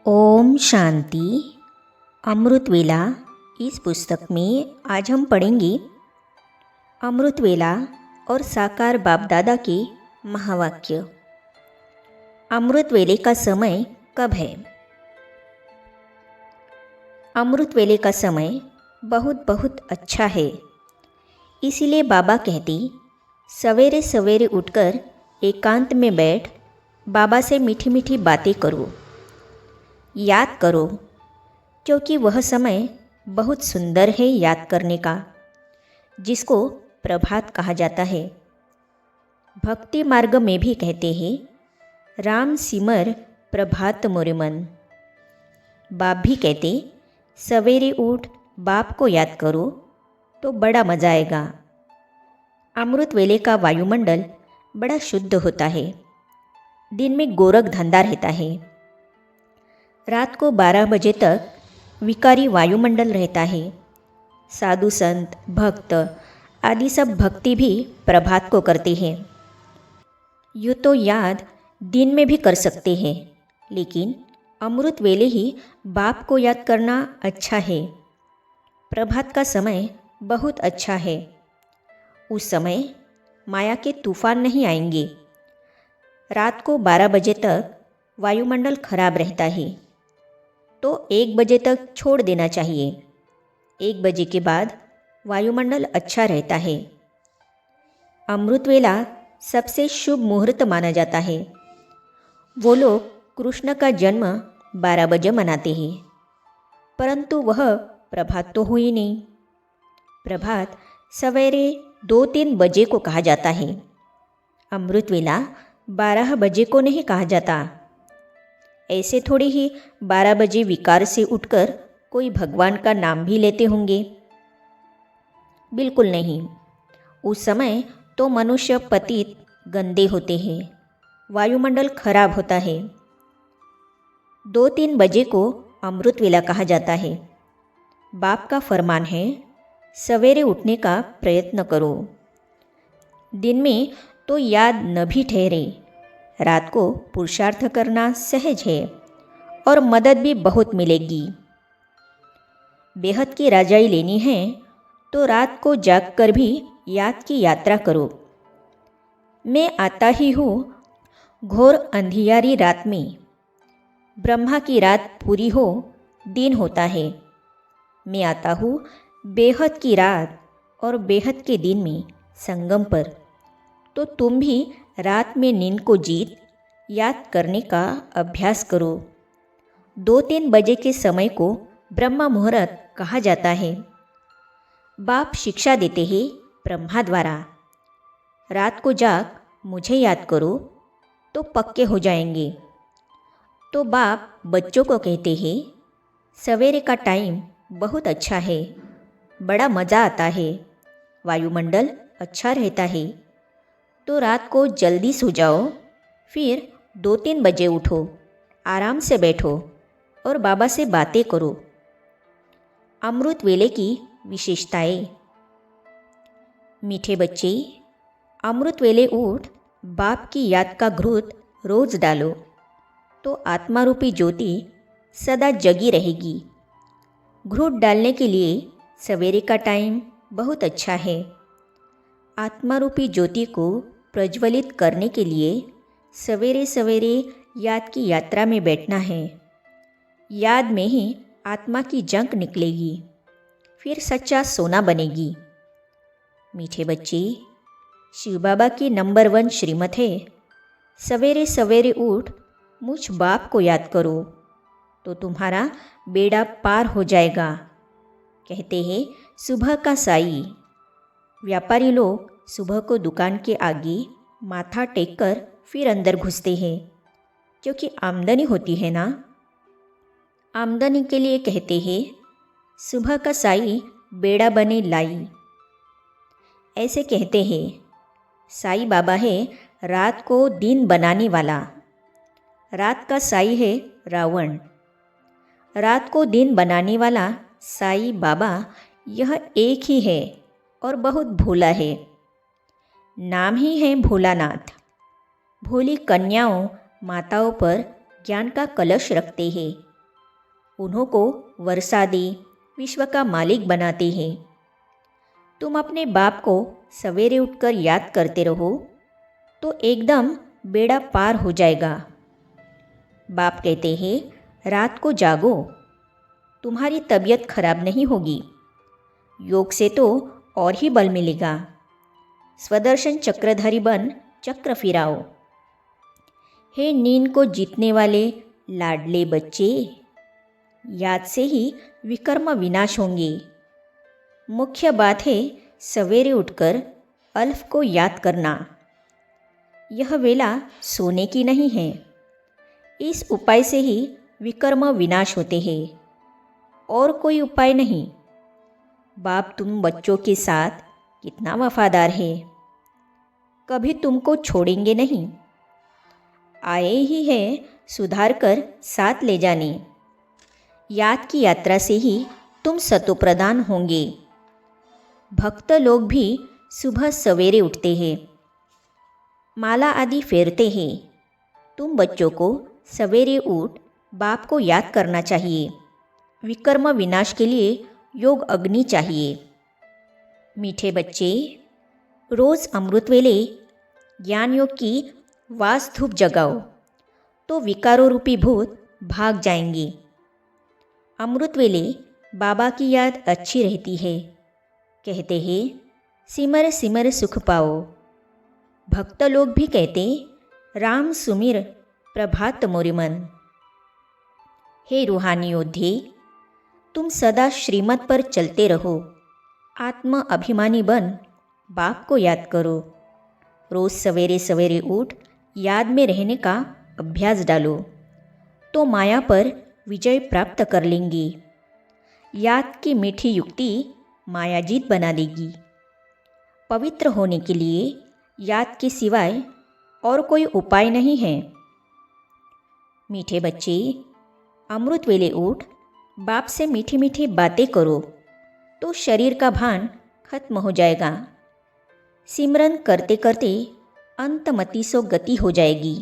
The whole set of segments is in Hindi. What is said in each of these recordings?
ओम शांति। अमृत वेला। इस पुस्तक में आज हम पढ़ेंगे अमृत वेला और साकार बाप दादा के महावाक्य। अमृत वेले का समय कब है? अमृत वेले का समय बहुत बहुत अच्छा है। इसीलिए बाबा कहती, सवेरे सवेरे उठकर एकांत में बैठ बाबा से मीठी मीठी बातें करो, याद करो, क्योंकि वह समय बहुत सुंदर है याद करने का, जिसको प्रभात कहा जाता है। भक्ति मार्ग में भी कहते हैं, राम सिमर प्रभात मोरे मन। बाप भी कहते, सवेरे उठ बाप को याद करो तो बड़ा मज़ा आएगा। अमृत वेले का वायुमंडल बड़ा शुद्ध होता है। दिन में गोरख धंधा रहता है। रात को 12 बजे तक विकारी वायुमंडल रहता है। साधु संत भक्त आदि सब भक्ति भी प्रभात को करते हैं। यूँ तो याद दिन में भी कर सकते हैं, लेकिन अमृत वेले ही बाप को याद करना अच्छा है। प्रभात का समय बहुत अच्छा है। उस समय माया के तूफान नहीं आएंगे। रात को 12 बजे तक वायुमंडल खराब रहता है, तो 1 बजे तक छोड़ देना चाहिए। 1 बजे के बाद वायुमंडल अच्छा रहता है। अमृत वेला सबसे शुभ मुहूर्त माना जाता है। वो लोग कृष्ण का जन्म 12 बजे मनाते हैं, परंतु वह प्रभात तो हुई नहीं। प्रभात सवेरे 2-3 बजे को कहा जाता है। अमृत वेला 12 बजे को नहीं कहा जाता। ऐसे थोड़ी ही 12 बजे विकार से उठकर कोई भगवान का नाम भी लेते होंगे? बिल्कुल नहीं। उस समय तो मनुष्य पतित गंदे होते हैं, वायुमंडल खराब होता है। 2-3 बजे को अमृत वेला कहा जाता है। बाप का फरमान है, सवेरे उठने का प्रयत्न करो। दिन में तो याद न भी ठहरे, रात को पुरुषार्थ करना सहज है और मदद भी बहुत मिलेगी। बेहद की राजाई लेनी है तो रात को जागकर भी याद की यात्रा करो। मैं आता ही हूँ घोर अंधियारी रात में। ब्रह्मा की रात पूरी हो दिन होता है। मैं आता हूँ बेहद की रात और बेहद के दिन में संगम पर। तो तुम भी रात में नींद को जीत याद करने का अभ्यास करो। 2-3 बजे के समय को ब्रह्मा मुहूर्त कहा जाता है। बाप शिक्षा देते हैं ब्रह्मा द्वारा, रात को जाग मुझे याद करो तो पक्के हो जाएंगे। तो बाप बच्चों को कहते हैं, सवेरे का टाइम बहुत अच्छा है, बड़ा मज़ा आता है, वायुमंडल अच्छा रहता है, तो रात को जल्दी सो जाओ। फिर 2-3 बजे उठो, आराम से बैठो और बाबा से बातें करो। अमृत वेले की विशेषताएं। मीठे बच्चे, अमृत वेले उठ बाप की याद का घृत रोज डालो, तो आत्मा रूपी ज्योति सदा जगी रहेगी। घृत डालने के लिए सवेरे का टाइम बहुत अच्छा है। आत्मा रूपी ज्योति को प्रज्वलित करने के लिए सवेरे सवेरे याद की यात्रा में बैठना है। याद में ही आत्मा की जंक निकलेगी, फिर सच्चा सोना बनेगी। मीठे बच्चे, शिव बाबा की नंबर 1 श्रीमत है, सवेरे सवेरे उठ मुझ बाप को याद करो तो तुम्हारा बेड़ा पार हो जाएगा। कहते हैं सुबह का साई। व्यापारी लोग सुबह को दुकान के आगे माथा टेककर फिर अंदर घुसते हैं, क्योंकि आमदनी होती है ना। आमदनी के लिए कहते हैं, सुबह का साई बेड़ा बने लाई। ऐसे कहते हैं, साई बाबा है रात को दिन बनाने वाला। रात का साई है रावण। रात को दिन बनाने वाला साई बाबा यह एक ही है और बहुत भोला है। नाम ही है भोलानाथ। भोली कन्याओं माताओं पर ज्ञान का कलश रखते हैं। उन्हों को वर्षा दे विश्व का मालिक बनाते हैं। तुम अपने बाप को सवेरे उठकर याद करते रहो तो एकदम बेड़ा पार हो जाएगा। बाप कहते हैं रात को जागो, तुम्हारी तबीयत खराब नहीं होगी। योग से तो और ही बल मिलेगा। स्वदर्शन चक्रधारी बन चक्र फिराओ। हे नींद को जीतने वाले लाडले बच्चे, याद से ही विकर्म विनाश होंगे। मुख्य बात है सवेरे उठकर अल्फ को याद करना। यह वेला सोने की नहीं है। इस उपाय से ही विकर्म विनाश होते हैं, और कोई उपाय नहीं। बाप तुम बच्चों के साथ कितना वफादार है, कभी तुमको छोड़ेंगे नहीं। आए ही है सुधार कर साथ ले जाने। याद की यात्रा से ही तुम सतोप्रधान होंगे। भक्त लोग भी सुबह सवेरे उठते हैं, माला आदि फेरते हैं। तुम बच्चों को सवेरे उठ बाप को याद करना चाहिए। विकर्म विनाश के लिए योग अग्नि चाहिए। मीठे बच्चे, रोज़ अमृत वेले ज्ञान योग की वास धूप जगाओ तो विकारों रूपी भूत भाग जाएंगे। अमृत वेले बाबा की याद अच्छी रहती है। कहते हैं सिमर सिमर सुख पाओ। भक्त लोग भी कहते राम सुमिर प्रभात मोरे मन। हे रूहानी योद्धे, तुम सदा श्रीमत पर चलते रहो। आत्म अभिमानी बन बाप को याद करो। रोज़ सवेरे सवेरे उठ याद में रहने का अभ्यास डालो तो माया पर विजय प्राप्त कर लेंगे। याद की मीठी युक्ति मायाजीत बना देगी। पवित्र होने के लिए याद के सिवाय और कोई उपाय नहीं है। मीठे बच्चे, अमृत वेले उठ बाप से मीठी मीठी बातें करो तो शरीर का भान खत्म हो जाएगा। सिमरन करते करते अंतमति सो गति हो जाएगी।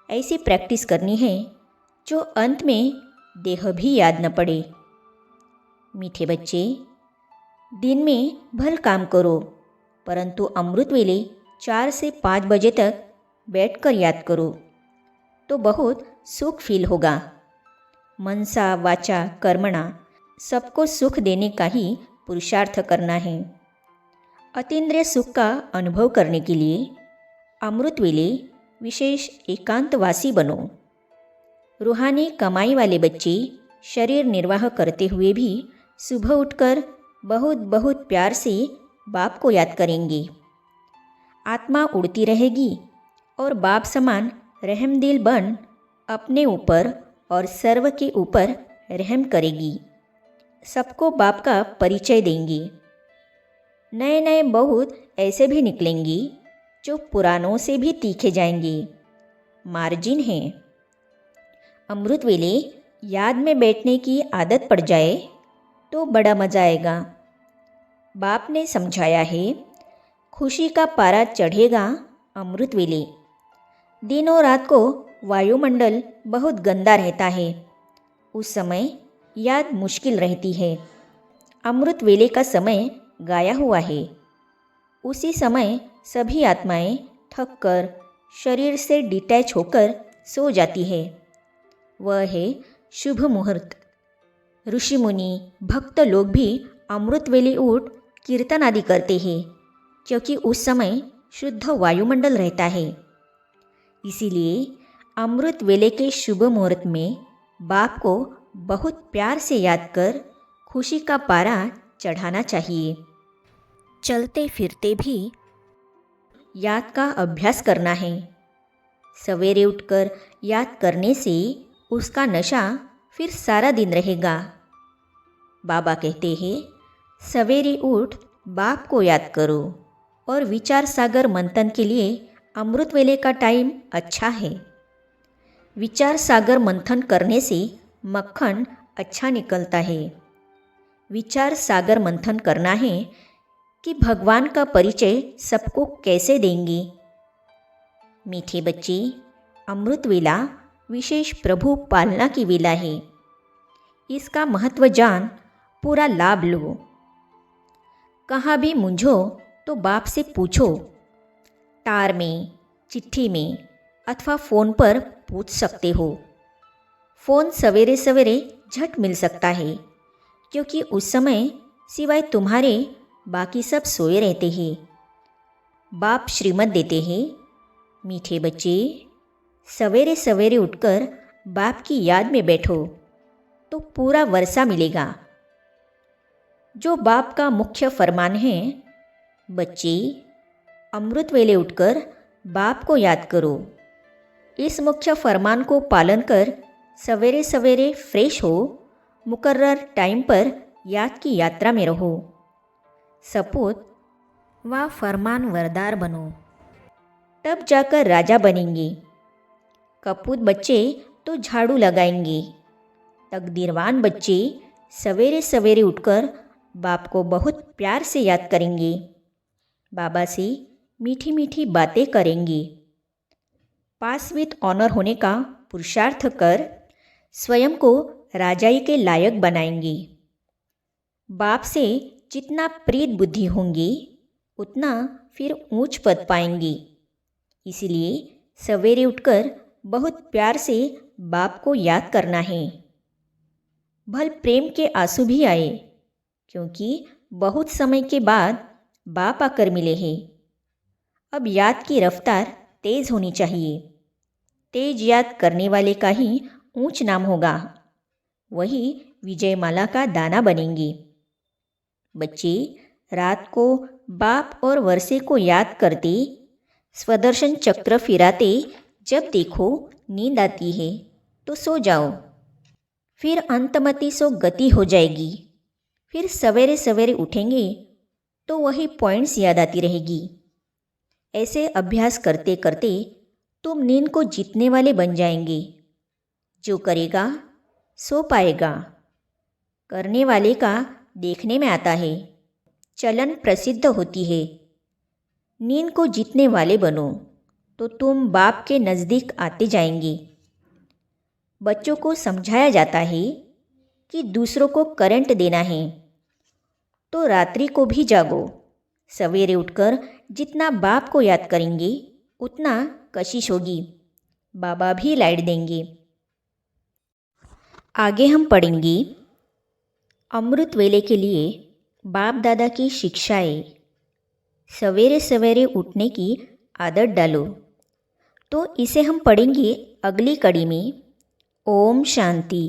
ऐसी प्रैक्टिस करनी है जो अंत में देह भी याद न पड़े। मीठे बच्चे, दिन में भल काम करो, परंतु अमृत वेले 4 से 5 बजे तक बैठकर याद करो तो बहुत सुख फील होगा। मनसा वाचा कर्मणा सबको सुख देने का ही पुरुषार्थ करना है। अतीन्द्रिय सुख का अनुभव करने के लिए अमृत वेले विशेष एकांतवासी बनो। रूहानी कमाई वाले बच्चे शरीर निर्वाह करते हुए भी सुबह उठकर बहुत बहुत प्यार से बाप को याद करेंगे। आत्मा उड़ती रहेगी और बाप समान रहमदिल बन अपने ऊपर और सर्व के ऊपर रहम करेगी। सबको बाप का परिचय देंगी। नए नए बहुत ऐसे भी निकलेंगी जो पुरानों से भी तीखे जाएंगे। मार्जिन है। अमृत वेले याद में बैठने की आदत पड़ जाए तो बड़ा मज़ा आएगा। बाप ने समझाया है खुशी का पारा चढ़ेगा अमृत वेले। दिन और रात को वायुमंडल बहुत गंदा रहता है, उस समय याद मुश्किल रहती है। अमृत वेले का समय गाया हुआ है। उसी समय सभी आत्माएं थक कर शरीर से डिटैच होकर सो जाती है। वह है शुभ मुहूर्त। ऋषि मुनि भक्त लोग भी अमृत वेले उठ कीर्तन आदि करते हैं, क्योंकि उस समय शुद्ध वायुमंडल रहता है। इसीलिए अमृत वेले के शुभ मुहूर्त में बाप को बहुत प्यार से याद कर खुशी का पारा चढ़ाना चाहिए। चलते फिरते भी याद का अभ्यास करना है। सवेरे उठकर याद करने से उसका नशा फिर सारा दिन रहेगा। बाबा कहते हैं सवेरे उठ बाप को याद करो और विचार सागर मंथन के लिए अमृत वेले का टाइम अच्छा है। विचार सागर मंथन करने से मक्खन अच्छा निकलता है। विचार सागर मंथन करना है कि भगवान का परिचय सबको कैसे देंगे। मीठे बच्चे, अमृत वेला विशेष प्रभु पालना की वेला है। इसका महत्व जान पूरा लाभ लो। कहाँ भी मूंझो तो बाप से पूछो। तार में, चिट्ठी में अथवा फ़ोन पर पूछ सकते हो। फ़ोन सवेरे सवेरे झट मिल सकता है, क्योंकि उस समय सिवाय तुम्हारे बाकी सब सोए रहते हैं। बाप श्रीमत देते हैं, मीठे बच्चे, सवेरे सवेरे उठकर बाप की याद में बैठो तो पूरा वर्षा मिलेगा। जो बाप का मुख्य फरमान है, बच्चे अमृत वेले उठकर बाप को याद करो। इस मुख्य फरमान को पालन कर सवेरे सवेरे फ्रेश हो, मुकर्रर टाइम पर याद की यात्रा में रहो। सपूत व फरमानवरदार बनो, तब जाकर राजा बनेंगे। कपूत बच्चे तो झाड़ू लगाएंगे। तकदीरवान बच्चे सवेरे सवेरे उठकर बाप को बहुत प्यार से याद करेंगे। बाबा से मीठी मीठी बातें करेंगे। पास विथ ऑनर होने का पुरुषार्थ कर स्वयं को राजाई के लायक बनाएंगे। बाप से जितना प्रीत बुद्धि होंगी उतना फिर ऊंच पद पाएंगे। इसलिए सवेरे उठकर बहुत प्यार से बाप को याद करना है। भल प्रेम के आंसू भी आए, क्योंकि बहुत समय के बाद बाप आकर मिले हैं। अब याद की रफ्तार तेज़ होनी चाहिए। तेज याद करने वाले का ही ऊंच नाम होगा, वही विजयमाला का दाना बनेंगे। बच्चे रात को बाप और वर्षे को याद करते, स्वदर्शन चक्र फिराते जब देखो नींद आती है तो सो जाओ। फिर अंतमति सो गति हो जाएगी। फिर सवेरे सवेरे उठेंगे तो वही पॉइंट्स याद आती रहेगी। ऐसे अभ्यास करते करते तुम नींद को जीतने वाले बन जाएंगे। जो करेगा सो पाएगा। करने वाले का देखने में आता है, चलन प्रसिद्ध होती है। नींद को जीतने वाले बनो तो तुम बाप के नज़दीक आते जाएंगे। बच्चों को समझाया जाता है कि दूसरों को करंट देना है तो रात्रि को भी जागो। सवेरे उठकर जितना बाप को याद करेंगे उतना कशिश होगी, बाबा भी लाइट देंगे। आगे हम पढ़ेंगे अमृत वेले के लिए बाप दादा की शिक्षाएं। सवेरे सवेरे उठने की आदत डालो। तो इसे हम पढ़ेंगे अगली कड़ी में। ओम शांति।